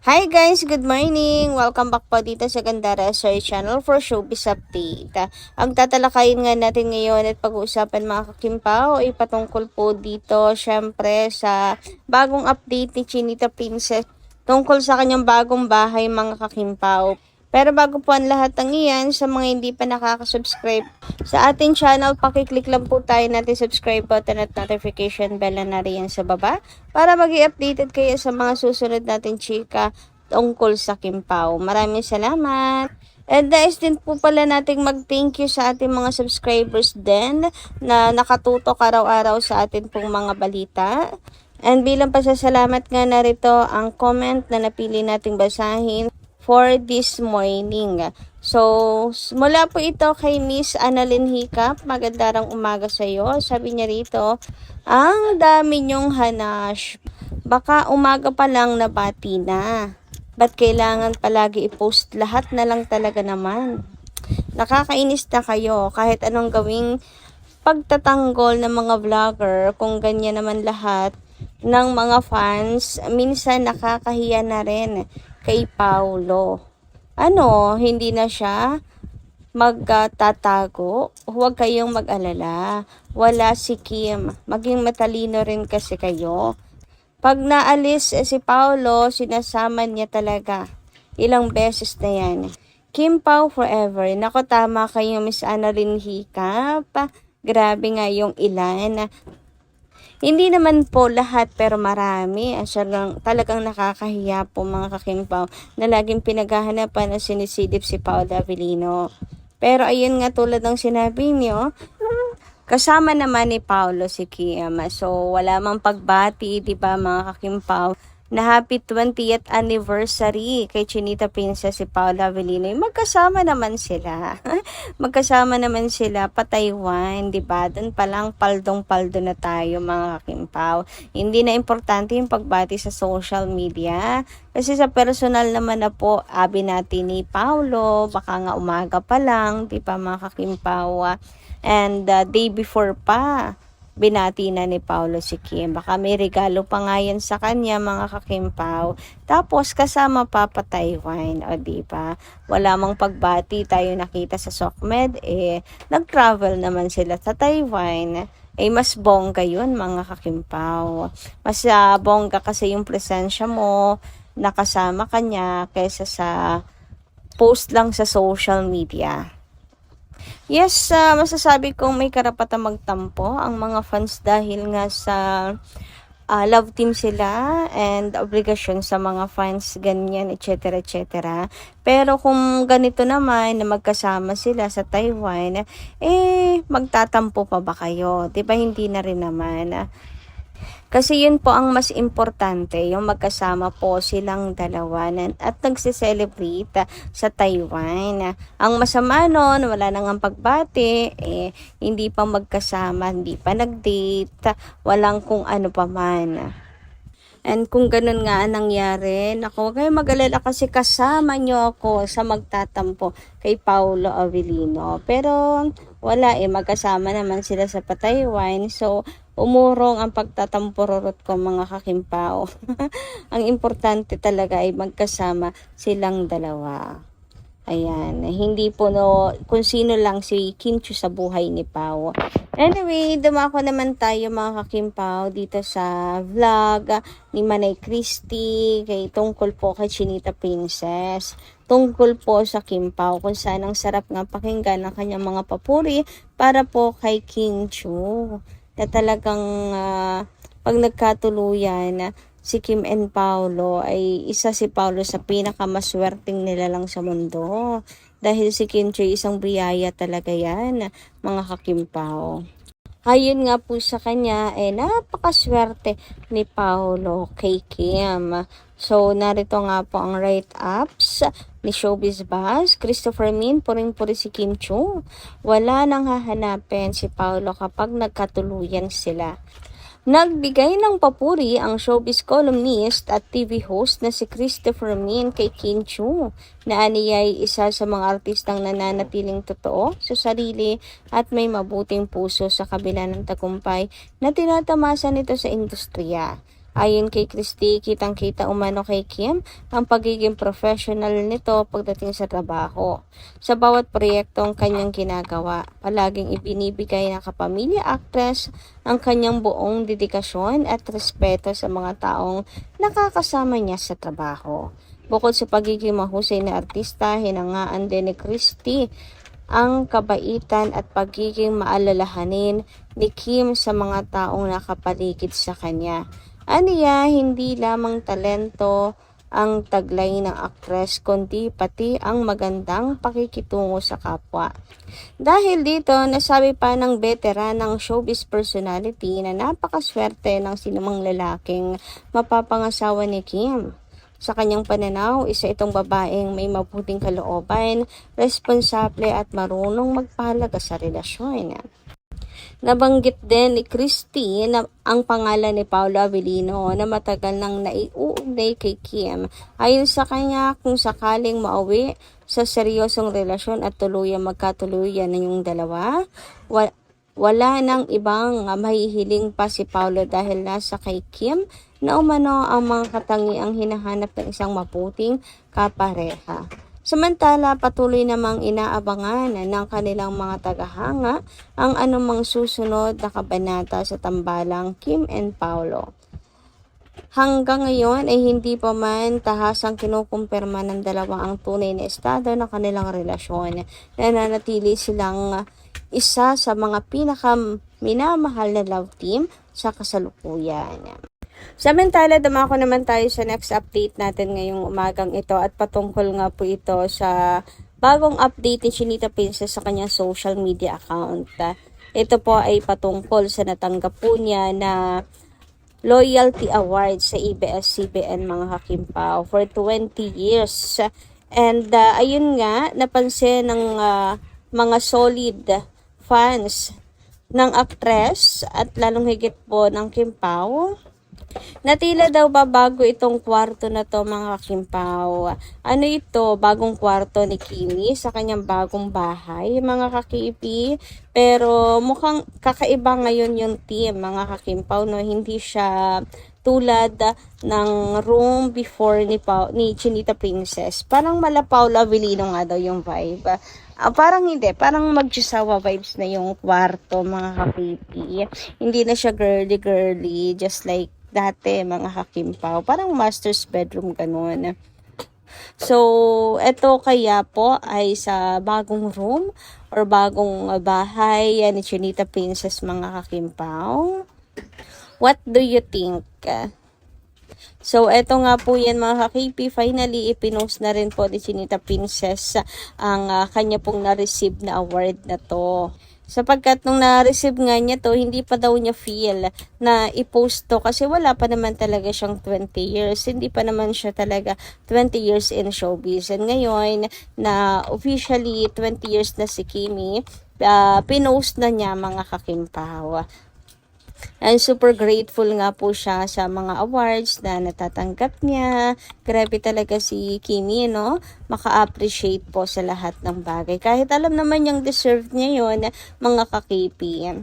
Hi guys, good morning! Welcome back po dito sa Gandara Search Channel for Showbiz Update. Ang tatalakayin nga natin ngayon at pag-uusapan mga kakimpaw ay patungkol po dito syempre sa bagong update ni Chinita Princess tungkol sa kanyang bagong bahay mga kakimpaw. Pero bago po ang lahat ng iyan, sa mga hindi pa nakaka-subscribe sa ating channel, pakiclick lang po tayo natin subscribe button at notification bell na riyan sa baba para mag-i-updated kayo sa mga susunod nating chika tungkol sa Kimpaw. Maraming salamat! And guys, din po pala nating mag-thank you sa ating mga subscribers din na nakatutok araw-araw sa atin pong mga balita. And bilang pasasalamat nga narito ang comment na napili nating basahin for this morning. So, mula po ito kay Miss Annalyn Hicap. Magandang umaga sa iyo. Sabi niya rito, ang dami niyong hanash. Baka umaga pa lang nabati na. Ba't kailangan palagi i-post lahat na lang talaga naman? Nakakainis na kayo kahit anong gawing pagtatanggol ng mga vlogger kung ganyan naman lahat ng mga fans. Minsan nakakahiya na rin kay Paulo. Hindi na siya magtatago? Huwag kayong mag-alala. Wala si Kim. Maging matalino rin kasi kayo. Pag naalis si Paulo, sinasama niya talaga. Ilang beses na yan. Kim Pao forever. Nako, tama kayo, Miss Annalyn Hicap. Grabe nga yung ilan. Hindi naman po lahat pero marami. Talagang nakakahiya po mga kakimpaw na laging pinaghahanapan na sinisidip si Paolo Avellino. Pero ayun nga tulad ng sinabi niyo, kasama naman ni Paolo si Kim. So wala mang pagbati, di ba mga kakimpaw, na happy 20th anniversary kay Chinita Princess si Paula Avellino. Magkasama naman sila. Magkasama naman sila pa Taiwan, 'di ba? Doon pa lang paldong-paldo na tayo mga kakimpaw. Hindi na importante yung pagbati sa social media. Kasi sa personal naman na po, binati ni Paulo, baka nga umaga pa lang, 'di ba mga kakimpaw? And day before pa binati na ni Paulo si Kim. Baka may regalo pa nga yan sa kanya, mga kakimpaw. Tapos, kasama pa Taiwan. O, diba? Wala mang pagbati tayo nakita sa SOCMED. Nag-travel naman sila sa Taiwan. Mas bongga yun, mga kakimpaw. Mas bongga kasi yung presensya mo, nakasama kanya, kaysa sa post lang sa social media. Yes, masasabi kong may karapatang magtampo ang mga fans dahil nga sa love team sila and obligasyon sa mga fans, ganyan, etc. etc. Pero kung ganito naman na magkasama sila sa Taiwan, magtatampo pa ba kayo? Diba hindi na rin naman. Kasi yun po ang mas importante, yung magkasama po silang dalawa at nagse-celebrate sa Taiwan. Ang masama nun, wala nang pagbati, hindi pa magkasama, hindi pa nag-date, walang kung ano pa man. And kung ganun nga ang nangyari, naku, huwag kayong mag-alala kasi kasama nyo ako sa magtatampo kay Paulo Avellino. Pero wala magkasama naman sila sa Taiwan. So, umurong ang pagtatampururot ko mga kakimpaw. Ang importante talaga ay magkasama silang dalawa. Ayan, hindi po kung sino lang si Kim Chiu sa buhay ni Pao. Anyway, dumako naman tayo mga kakimpaw dito sa vlog ni Manay Christy tungkol po kay Chinita Princess. Tungkol po sa Kim Pao kung saan ang sarap nga pakinggan ng kanyang mga papuri para po kay Kim Chiu. Na talagang pag nagkatuluyan si Kim and Paulo ay isa si Paulo sa pinakamaswerteng nila lang sa mundo. Dahil si Kim Chiu isang biyaya talaga yan, mga kakimpaw. Ayun nga po sa kanya, napakaswerte ni Paulo kay Kim. So, narito nga po ang write-ups ni Showbiz Buzz. Christopher Min, puring-puri si Kim Chiu. Wala nang hahanapin si Paulo kapag nagkatuluyan sila. Nagbigay ng papuri ang showbiz columnist at TV host na si Christopher Min kay Kim Chiu na aniya ay isa sa mga artistang nananatiling totoo sa sarili at may mabuting puso sa kabila ng tagumpay na tinatamasa nito sa industriya. Ayon kay Christy, kitang-kita umano kay Kim ang pagiging professional nito pagdating sa trabaho. Sa bawat proyektong kanyang ginagawa, palaging ibinibigay ng kapamilya actress ang kanyang buong dedikasyon at respeto sa mga taong nakakasama niya sa trabaho. Bukod sa pagiging mahusay na artista, hinangaan din ni Christy ang kabaitan at pagiging maalalahanin ni Kim sa mga taong nakapaligid sa kanya. Aniya, hindi lamang talento ang taglay ng aktres kundi pati ang magandang pakikitungo sa kapwa. Dahil dito, nasabi pa ng veteranang showbiz personality na napakaswerte ng sinumang lalaking mapapangasawa ni Kim. Sa kanyang pananaw, isa itong babaeng may mabuting kalooban, responsable at marunong magpahalaga sa relasyon. Nabanggit din ni Christy na ang pangalan ni Paolo Avellino na matagal nang naiuugnay kay Kim. Ayon sa kanya, kung sakaling mauwi sa seryosong relasyon at tuluyang magkatuluyan na yung dalawa, wala nang ibang mahihiling pa si Paolo dahil nasa kay Kim na umano ang mga katangiang hinahanap ng isang mabuting kapareha. Samantala, patuloy namang inaabangan ng kanilang mga tagahanga ang anumang susunod na kabanata sa tambalang Kim and Paolo. Hanggang ngayon ay hindi pa man tahasang kinukumpirma ng dalawa ang tunay na estado ng kanilang relasyon. Nananatili silang isa sa mga minamahal na love team sa kasalukuyan. Samantala, dumako naman tayo sa next update natin ngayong umagang ito at patungkol nga po ito sa bagong update ni Chinita Princess sa kanyang social media account. Ito po ay patungkol sa natanggap po niya na Loyalty Award sa ABS-CBN mga kakimpaw for 20 years. And ayun nga, napansin ng mga solid fans ng actress at lalong higit po ng Kimpaw na tila daw bago itong kwarto na to mga kakimpaw. Ano ito? Bagong kwarto ni Kimi sa kanyang bagong bahay mga kakipi. Pero mukhang kakaiba ngayon yung team mga kakimpaw. No? Hindi siya tulad ng room before ni Chinita Princess. Parang mala Paula Avellino nga daw yung vibe. Parang hindi, parang magjusawa vibes na yung kwarto mga kakipi. Hindi na siya girly, just like dati mga kakimpaw. Parang master's bedroom ganun. So, eto kaya po ay sa bagong room or bagong bahay ni Chinita Princess mga kakimpaw. What do you think? So, eto nga po yan mga kakipi. Finally, ipinost na rin po ni Chinita Princess ang kanya pong na-receive na award na to. Sapagkat nung na-receive nga niya to, hindi pa daw niya feel na i-post to kasi wala pa naman talaga siyang 20 years. Hindi pa naman siya talaga 20 years in showbiz. And ngayon, na officially 20 years na si Kimi, pinost na niya mga kakimpaw. And super grateful nga po siya sa mga awards na natatanggap niya. Grabe talaga si Kimi, no? Maka-appreciate po sa lahat ng bagay. Kahit alam naman niyang deserve niya yun, mga kakipi.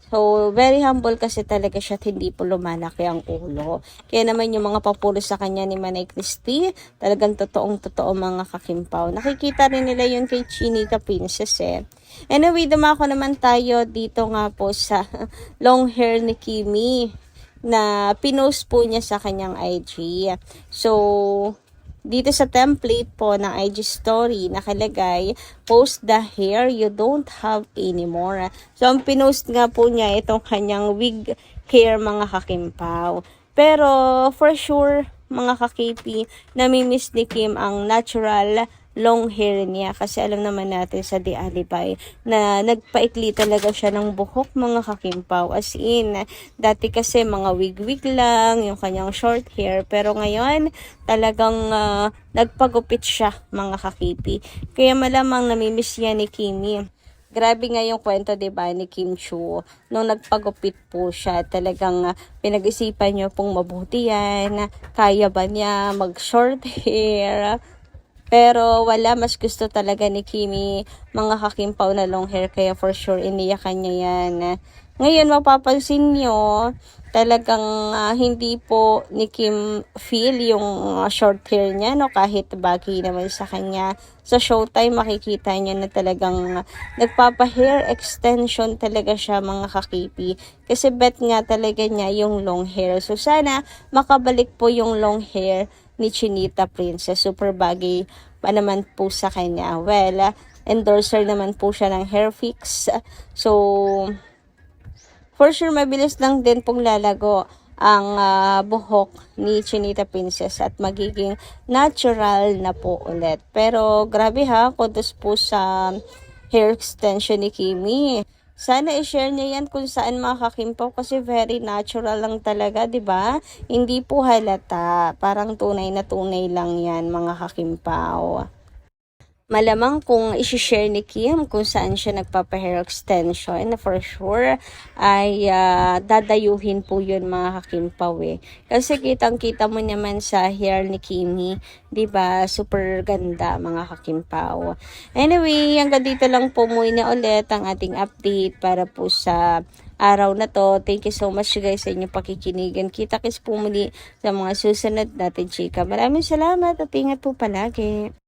So, very humble kasi talaga siya at hindi po lumalaki ang ulo. Kaya naman yung mga papuro sa kanya ni Manay Christy, talagang totoong-totoo mga kakimpaw. Nakikita rin nila yun kay Chinita Princess eh. Anyway, dumako naman tayo dito nga po sa long hair ni Kimi na pinost po niya sa kanyang IG. So, dito sa template po ng IG story, nakalagay, post the hair you don't have anymore. So, ang pinost nga po niya itong kanyang wig hair mga kakimpaw. Pero, for sure, mga kakipi, namimiss ni Kim ang natural long hair niya kasi alam naman natin sa The Alibay na nagpaikli talaga siya ng buhok mga kakimpaw, as in dati kasi mga wig-wig lang yung kanyang short hair, pero ngayon talagang nagpagupit siya mga kakipi, kaya malamang namimiss niya ni Kimi. Grabe nga yung kwento, diba, ni Kim Chiu. Nung nagpagupit po siya, talagang pinag-isipan niyo pong mabuti yan. Kaya ba niya mag-short hair? Pero wala, mas gusto talaga ni Kimi mga kakimpaw na long hair, kaya for sure iniyakan niya yan. Ngayon mapapansin niyo, talagang hindi po ni Kim feel yung short hair niya, no, kahit bagay naman sa kanya. Sa showtime makikita niyo na talagang nagpapa-hair extension talaga siya, mga kakipi. Kasi bet nga talaga niya yung long hair. So sana makabalik po yung long hair ni Chinita Princess. Super bagay pa naman po sa kanya. Well, endorser naman po siya ng hair fix. So, for sure, mabilis lang din pong lalago ang buhok ni Chinita Princess at magiging natural na po ulit. Pero grabe ha, kudos po sa hair extension ni Kimi. Sana i-share niya yan kung saan mga kakimpaw kasi very natural lang talaga, di ba? Hindi po halata. Parang tunay na tunay lang yan, mga kakimpaw. Malamang kung isi-share ni Kim kung saan siya nagpapa-hair extension, for sure ay dadayuhin po yun, mga kakimpaw eh. Kasi kitang-kita mo naman sa hair ni Kimi, 'di ba? Super ganda, mga kakimpaw. Anyway, hanggang dito lang po muna ulit ang ating update para po sa araw na to. Thank you so much guys sa inyong pakikinigan. Kita-kits po muli sa mga susunod natin chika. Maraming salamat at ingat po palagi.